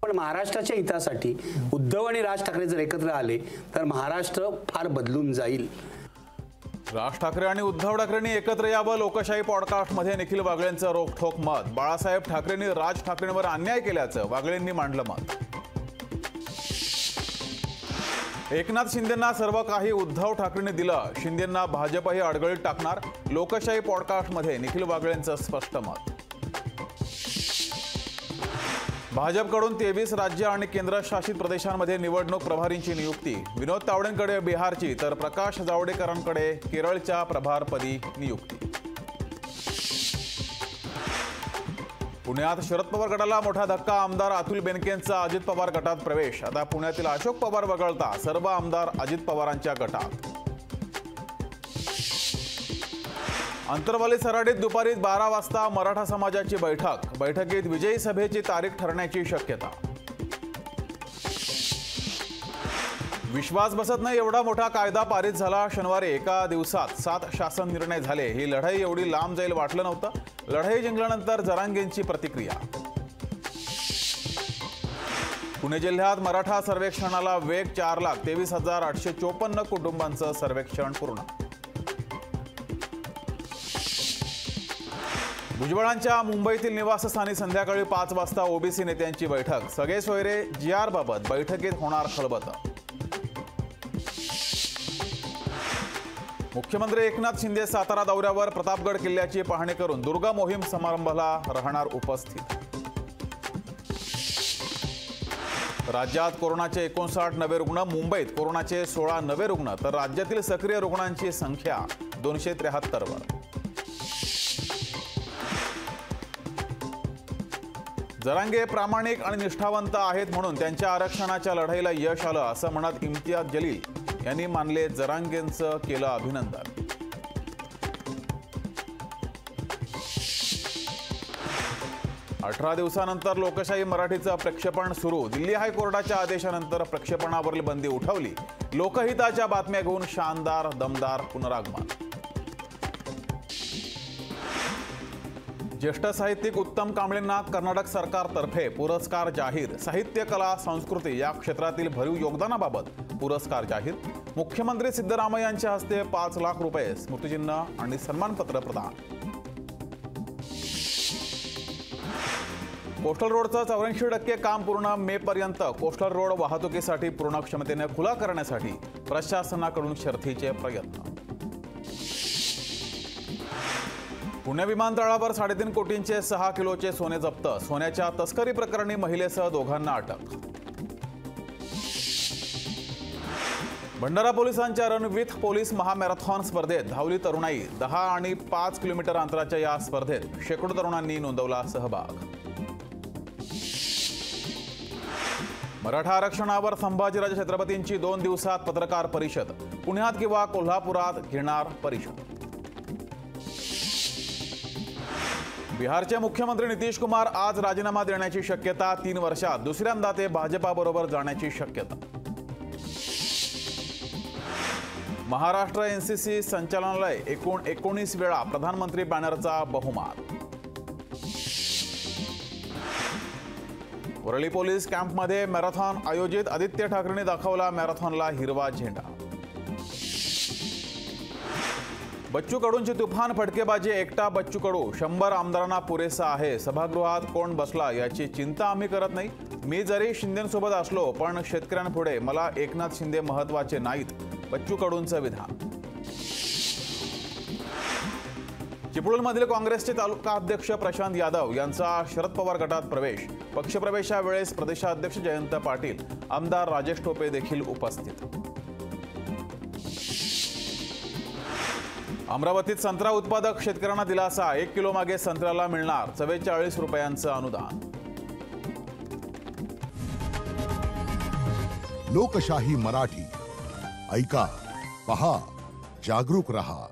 पण महाराष्ट्राच्या हितासाठी उद्धव आणि राज ठाकरे जर एकत्र आले तर महाराष्ट्र फार बदलून जाईल। राज ठाकरे आणि उद्धव ठाकरेंनी एकत्र यावं, लोकशाही पॉडकास्टमध्ये निखिल वागळेंचं रोखठोक मत। बाळासाहेब ठाकरेंनी राज ठाकरेंवर अन्याय केल्याचं वागळेंनी मांडलं मत। एकनाथ शिंदेंना सर्व काही उद्धव ठाकरेंनी दिलं, शिंदेंना भाजपही अडगळीत टाकणार, लोकशाही पॉडकास्टमध्ये निखिल वागळेंचं स्पष्ट मत। भाजपकडून 23 राज्य आणि केंद्रशासित प्रदेशांमध्ये निवडणूक प्रभारींची नियुक्ती, विनोद तावडेंकडे बिहारची तर प्रकाश जावडेकरांकडे केरळच्या प्रभारपदी नियुक्ती। पुण्यात शरद पवार गटाला मोठा धक्का, आमदार अतुल बेनकेंचा अजित पवार गटात प्रवेश। आता पुण्यातील अशोक पवार वगळता सर्व आमदार अजित पवारांच्या गटात। अंतरवाली सराडीत दुपारी 12 वाजता मराठा समाजाची बैठकीत विजयी सभेची तारीख ठरण्याची शक्यता। विश्वास बसत नाही एवढा मोठा कायदा पारित झाला, शनिवारी एका दिवसात 7 शासन निर्णय झाले। ही लढाई एवढी लांब जाईल वाटलं नव्हतं, लढाई जिंकल्यानंतर जरांगेंची प्रतिक्रिया। पुणे जिल्ह्यात मराठा सर्वेक्षणाला वेग, 4,23,854 कुटुंबांचं सर्वेक्षण पूर्ण। भुजबळांच्या मुंबईतील निवासस्थानी संध्याकाळी 5 वाजता ओबीसी नेत्यांची बैठक, सगळे सोयरे GR बाबत बैठकीत होणार खलबत। मुख्यमंत्री एकनाथ शिंदे सातारा दौऱ्यावर, प्रतापगड किल्ल्याची पाहणी करून दुर्गा मोहीम समारंभाला राहणार उपस्थित। राज्यात कोरोनाचे 59 नवे रुग्ण, मुंबईत कोरोनाचे 16 नवे रुग्ण, तर राज्यातील सक्रिय रुग्णांची संख्या 273 वर। जरांगे प्रामाणिक आणि निष्ठावंत आहेत म्हणून त्यांच्या आरक्षणाच्या लढाईला यश आलं, असं म्हणत इम्तियाज जलील यांनी मानले जरांगेंचं केलं अभिनंदन। अठरा दिवसानंतर लोकशाही मराठीचं प्रक्षेपण सुरू, दिल्ली हायकोर्टाच्या आदेशानंतर प्रक्षेपणावरील बंदी उठवली, लोकहिताच्या बातम्या घेऊन शानदार दमदार पुनरागमन। ज्येष्ठ साहित्यिक उत्तम कांबळेंना कर्नाटक सरकारतर्फे पुरस्कार जाहीर, साहित्य कला संस्कृती या क्षेत्रातील भरीव योगदानाबाबत पुरस्कार जाहीर, मुख्यमंत्री सिद्धरामय्या यांच्या हस्ते 5 लाख रुपये स्मृतिचिन्ह आणि सन्मानपत्र प्रदान। कोस्टल रोडचं 84% काम पूर्ण, मे पर्यंत कोस्टल रोड वाहतुकीसाठी पूर्ण क्षमतेने खुला करण्यासाठी प्रशासनाकडून शर्थीचे प्रयत्न। पुणे विमानतळावर 3.5 कोटींचे 6 किलोचे सोने जप्त, सोन्याच्या तस्करी प्रकरणी महिलेसह दोघांना अटक। भंडारा पोलिसांच्या रन विथ पोलीस महामॅरेथॉन स्पर्धेत धावली तरुणाई, 10 आणि 5 किलोमीटर अंतराच्या या स्पर्धेत शेकडो तरुणांनी नोंदवला सहभाग। मराठा आरक्षणावर संभाजीराजे छत्रपतींची 2 दिवसात पत्रकार परिषद, पुण्यात किंवा कोल्हापुरात घेणार परिषद। बिहारचे मुख्यमंत्री नितीश कुमार आज राजीनामा देण्याची शक्यता, 3 वर्षात दुसऱ्यांदा ते भाजपाबरोबर जाण्याची शक्यता। महाराष्ट्र NCC संचालनालय एकूण 19 वेळा प्रधानमंत्री बॅनरचा बहुमान। वरळी पोलीस कॅम्पमध्ये मॅरेथॉन आयोजित, आदित्य ठाकरेंनी दाखवला मॅरेथॉनला हिरवा झेंडा। बच्चू कडूंची तुफान फटकेबाजी, एकटा बच्चू कडू 100 आमदारांना पुरेसा आहे, सभागृहात कोण बसला याची चिंता आम्ही करत नाही, मी जरी शिंदेंसोबत असलो पण शेतकऱ्यांपुढे मला एकनाथ शिंदे महत्त्वाचे नाहीत, बच्चू कडूंचं विधान। चिपळूणमधील काँग्रेसचे तालुका अध्यक्ष प्रशांत यादव यांचा शरद पवार गटात प्रवेश, पक्षप्रवेशावेळेस प्रदेशाध्यक्ष जयंत पाटील, आमदार राजेश टोपे देखील उपस्थित। अमरावतीत संत्रा उत्पादक शेतकऱ्यांना दिलासा, 1 किलो मागे संत्र्याला मिळणार 44 रुपयांचं अनुदान। लोकशाही मराठी ऐका, पहा, जागरूक रहा।